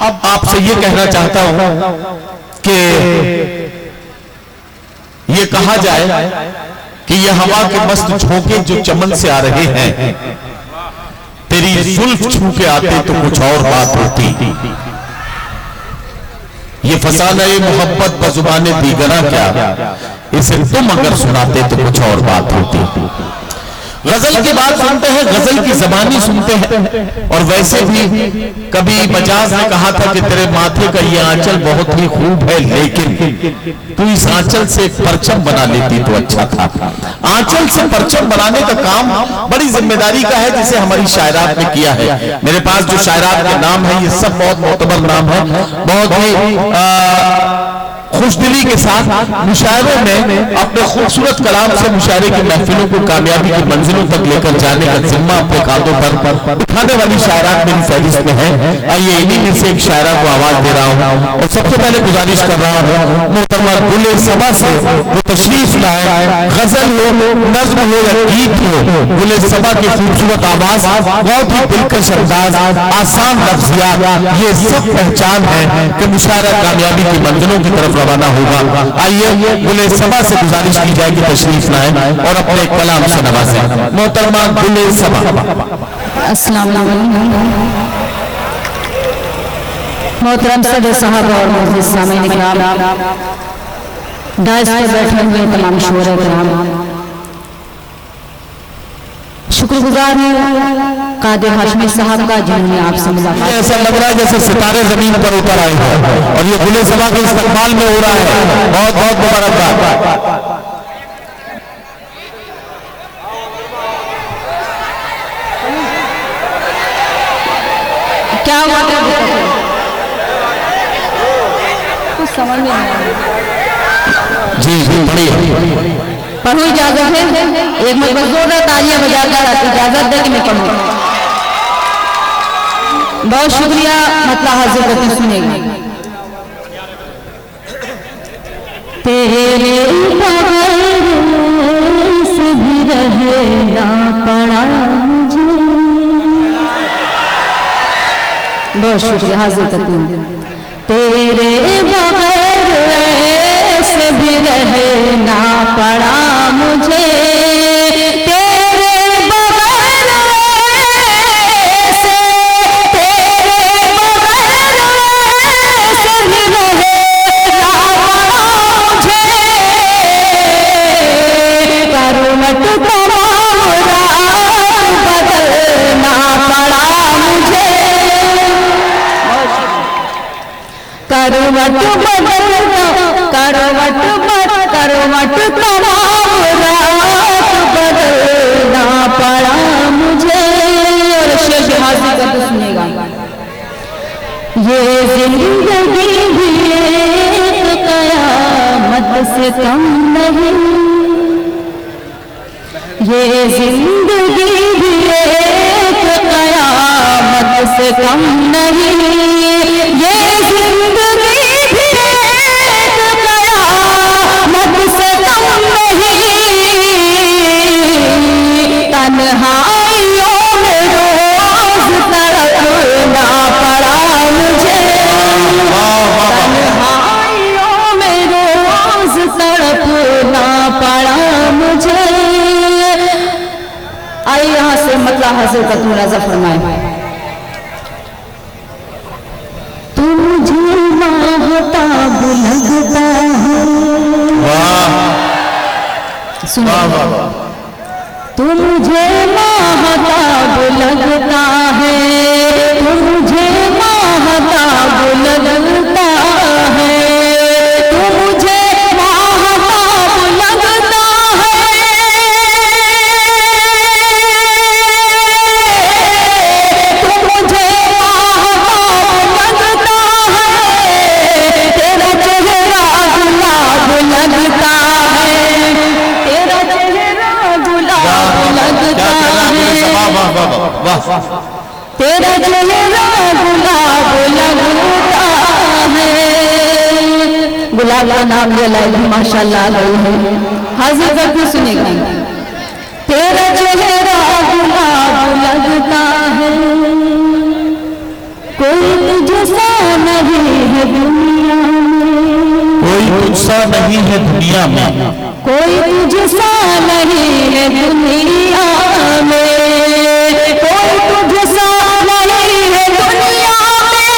अब आपसे ये कहना चाहता हूं कि ये कहा जाए कि ये हवा के मस्त झोंके जो चमन से आ रहे हैं, तेरी जुल्फ छू के आते तो कुछ और बात होती। ये फसाना ये मोहब्बत बजुबाने दीगरा क्या, इसे तुम अगर सुनाते तो कुछ और बात होती। गजल की बात सुनते हैं, गजल की जबानी सुनते हैं। और वैसे भी कभी मजाज ने कहा था कि तेरे माथे का ये आंचल बहुत ही खूब है, लेकिन तू इस आंचल से एक परचम बना लेती तो अच्छा था। आंचल से परचम बनाने का काम बड़ी जिम्मेदारी का है, जिसे हमारी शायरात ने किया है। मेरे पास जो शायरात के नाम है ये सब बहुत मोतबर नाम है, बहुत ही खुशदिली के साथ मुशायरों में अपने खूबसूरत कलाम से मुशायरे की महफिलों को कामयाबी की मंजिलों तक लेकर जाने का जिम्मा अपने कांधों पर उठाने वाली शायरात मेरी फहरिस्त में है। आइए इन्हीं में से एक शायरा को आवाज दे रहा हूँ और सबसे पहले गुजारिश कर रहा हूँ मोहतरमा गुले सबा से वो तशरीफ लाए, गजल हो, नज्म हो या गीत हो, गुले सबा की खूबसूरत आवाज, बहुत ही दिलकश अंदाज, आसान लफ्जियात, ये सब पहचान है कि मुशायरा कामयाबी की मंजिलों की तरफ रवाना होगा। आइए गुले सबा से गुजारिश की जाएगी तशरीफ लाए और अपने कलाम से नवाजें। मोहतरमा गुले सबा। अस्सलाम वालेकुम मोहतरम सदर साहब और मोअज़्ज़िज़ सामीन किराम, डाइस पर बैठे हुए तमाम शोरे किराम, शुक्रगुजार हैं कादिर हाशमी साहब का जिन्होंने आपसे मुलाकात। ऐसा लग रहा है जैसे सितारे जमीन पर उतर आए हैं और ये गुले सबा के इस्तकबाल में हो रहा है। बहुत बहुत मुबारकबाद। क्या हुआ कुछ समझ में नहीं आया। जी जी पढ़िए। पढ़ो, इजाजत है? एक मिनट बस जोरदार तालियां बजाकर इजाजत दे कि मैं पढ़ूं। बहुत शुक्रिया, मतलब हाजिर करके सुनेंगे। तेरे बगैर से भी रहना पड़ा मुझे। बहुत शुक्रिया, हाजिर करती हूँ। तेरे बगैर से भी रहना पड़ा मुझे, तेरे बगैर से, तेरे बगैर से भी रहना पड़ा मुझे। करवट तमाम रात बदलना पड़ा मुझे, करवट बदलना, करवट करवट तमाम रात बदलना पड़ा मुझे। और शेर हासिल करके सुनेगा। ये जिंदगी भी एक कयामत से कम नहीं, ये जिंदगी भी एक कयामत से कम नहीं, ये जिंदगी भी एक कयामत से कम नहीं। तन्हाइयों में रोज तड़पना पड़ा मुझे, तन्हाइयों में रोज तड़पना पड़ा मुझे। आइए यहाँ से मतलब हासिल कर तू रज़ा फरमाए। तू मुझे महताब लगता है, तू मुझे महताब लगता है, तू मुझे महताब लगता है, तू मुझे महताब लगता है, तू मुझे महताब लगता है, तेरा चेहरा गुलाब लगता है, तेरा चेहरा गुलाब लगता है, तेरा चेहरा गुलाब लगता है। गुलाब का नाम ले माशाल्लाह है, हाजिर करके सुनेगा। तेरा चेहरा गुलाब लगता है, कोई तुझे नहीं है दुनिया में, कोई तुझसा नहीं है दुनिया में, कोई तुझसा नहीं है दुनिया में, कोई तुझसा नहीं है दुनिया में,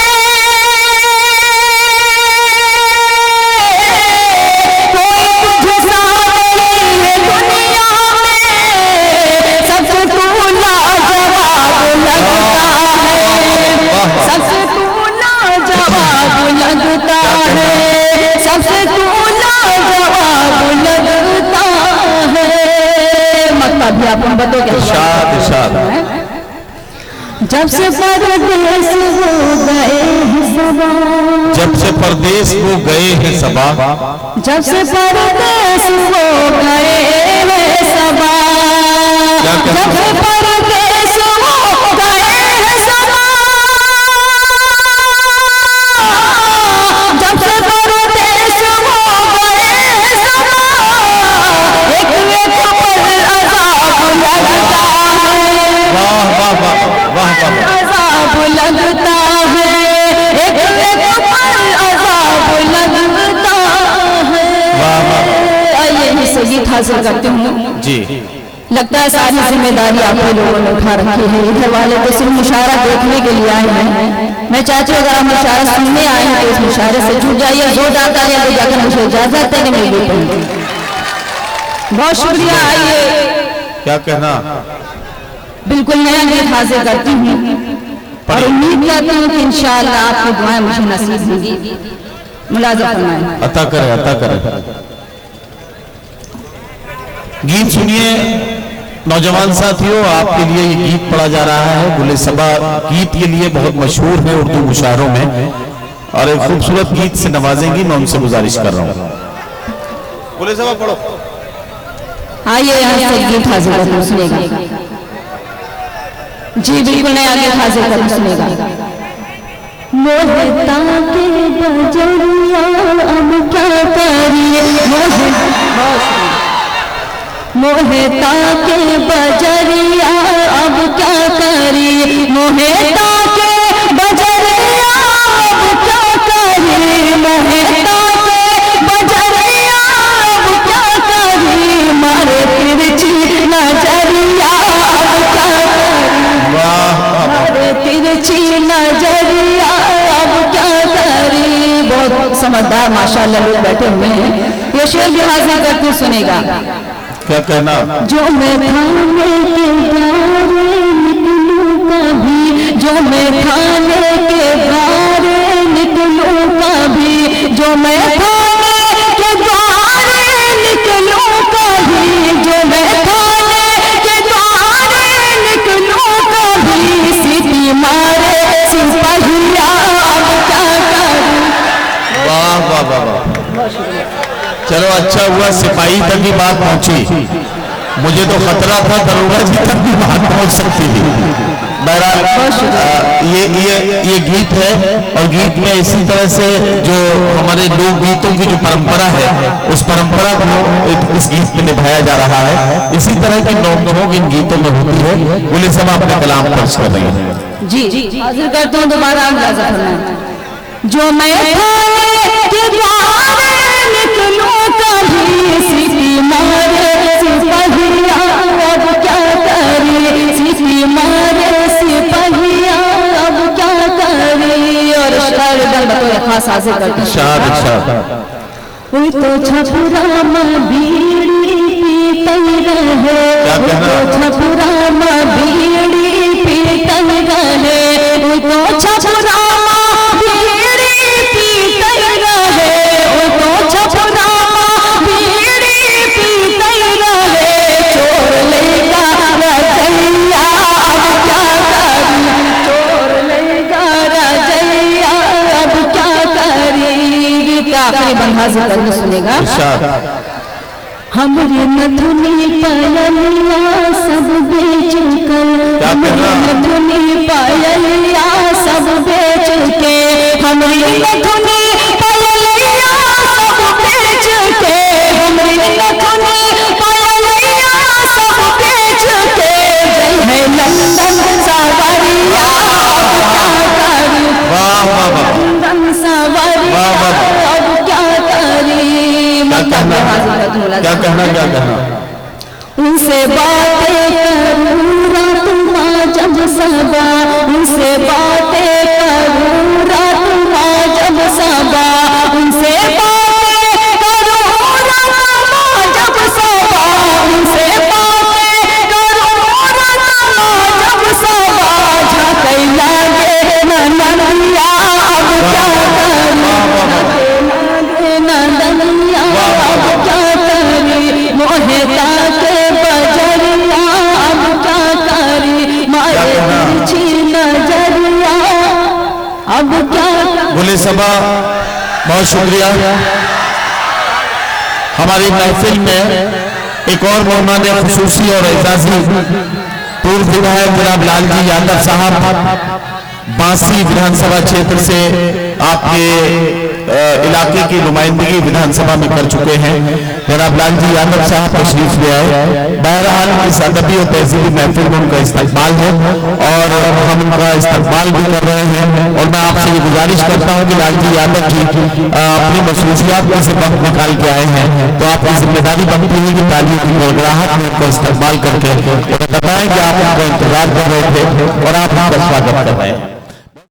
कोई तुझसा नहीं है दुनिया में, सबसे तू लाजवाब लगता है, सबसे तू लाजवाब लगता है, सबसे तू लाजवाब लगता है। मक्का भी आप बताओ क्या इरशाद इरशाद। जब से परदेस हो गए हैं सबा, जब से परदेश वो गए हैं सबा, जब से परदेस हो गए हैं सबा, जब से परदेस हो गए हैं सबा, जब से परदेस हो गए हैं सबा, एक एक पल अज़ाब लगता है, वाह वाह वाह वाह वाह। अज़ाब लगता है, एक एक पल अज़ाब लगता है। आइए हिस्से गीत हासिल करती हूँ जी। लगता है सारी जिम्मेदारी आप ही लोगों ने उठा रखी है, इधर वाले तो सिर्फ मुशायरा देखने के लिए आए हैं। मैं चाहती हूँ अगर आप मुशायरा सुनने आए हैं तो इस मुशायरे से जुड़ जाइए, जोरदार तालियां तो जाकर मुझे इजाजत है कि नहीं दे पाएंगे। बहुत शुक्रिया। आइए क्या कहना, बिल्कुल नया गीत हासिल करती हूँ और उम्मीद करती हूँ कि इंशाअल्लाह आपकी दुआएं मुझे नसीब होंगी। मुलाज़ा फरमाएं। अता करे अता करे। गीत सुनिए नौजवान साथियों, आपके लिए ये गीत पढ़ा जा रहा है। गुले सबा गीत के लिए बहुत मशहूर है उर्दू मुशायरों में, और एक खूबसूरत गीत से नवाजेंगी, मैं उनसे गुजारिश कर रहा हूँ। गुले सबा पढ़ो। आइए यहाँ से गीत हासिल करना सुनेगा। जी बिल्कुल नया गीत हासिल करना सुनेगा। मोहता के बजरिया अब क्या करिए, मोहता के बजरिया अब क्या करिए, मोहता के बजरिया अब क्या करिए, मोहता के बजरिया अब क्या करिए, मारे तिरछी नजरिया अब क्या करिए, मारे तिरछी नजरिया अब क्या करिए। बहुत समझदार माशाल्लाह लोग बैठे हुए हैं, ये शेर भी हासिल करके सुनेगा। क्या कहना, जो मैं खाने के द्वारे निकलूं कभी, जो मैं खाने के द्वारे निकलूं कभी, जो मैं खाने के द्वारे निकलूं कभी, जो मैं खाने के द्वारे निकलूं कभी, सीटी मारे सिपाहिया अब क्या करूं। वाह वाह वाह वाह। चलो अच्छा हुआ सिपाही तक की बात पहुंची, मुझे तो खतरा था दरोगा जी तक भी बात पहुंच सकती थी। बहरहाल ये गीत है, और गीत में इसी तरह से जो हमारे लोक गीतों की जो परंपरा है, उस परंपरा को इस गीत में निभाया जा रहा है। इसी तरह की नोक इन गीतों में होती है। बोले सब अपने कलाम पेश कर रहे हैं। जी हाजिर करता हूँ दोबारा अंदाजा फरमाएं। जो मैं खाने के द्वारे निकलूं कभी, सीटी मारे सिपाहिया अब क्या करी, सीटी मारे सिपाहिया अब क्या करी। और शायर दल खास हाजिर करते हैं। कोई तो छपुरा में बीड़ी पीतल रहे, कोई तो छपुरा में बीड़ी पीतल रहे, कोई तो छपुरा में बीड़ी पीतल रहे, कोई तो छपुरा में बीड़ी पीतल रहे। चोर लेगा रजैया अब क्या करी, चोर लेगा रजैया अब क्या करी। आखिरी बंद हासिल करके सुनेगा। हमरे नथुनी पायलिया सब बेच कर, हमरे नथुनी पायलिया सब बेच के, हमरे नथुनी पायलिया सब बेच के, हमरे नथुनी पायलिया सब बेच के, जय है लंदन सावरिया। वाह वाह वाह। क्या कहना, क्या कहना, क्या कहना? उनसे बातें करूँ रात माँ जब सबा, उनसे बातें करूँ रात माँ जब सबा, उनसे बातें करूँ रात माँ जब सबा, उनसे बातें करूँ रात माँ जब सबा, झांकई लागे ननदिया अब क्या करी, ननदिया अब क्या करी, मोहे ताके बजरिया अब क्या करी, मारे छी नजरिया अब क्या करी। बोले सबा, बहुत शुक्रिया। हमारी महफिल में एक और मेहमान खुसूसी और एजाजी पूर्व विधायक जनाब लालजी यादव साहब बांसी विधानसभा क्षेत्र से आपके इलाके की नुमाइंदगी विधानसभा में कर चुके हैं। जनाब लालजी यादव साहब तशरीफ ले आए। बहरहाल इस अदबी और तहजीबी महफिल में उनका इस्तेमाल है और हम उनका इस्तेमाल भी कर रहे हैं। और मैं आपसे ये गुजारिश करता हूँ कि लालजी यादव जी अपनी मसरूफियात में से वक्त निकाल के आए हैं, तो आपकी जिम्मेदारी बनती है कि तालियों की गड़गड़ाहट में उनका इस्तेमाल करके बताएं कि आप उनका इंतजार कर रहे थे और आप उनका स्वागत कर रहे हैं।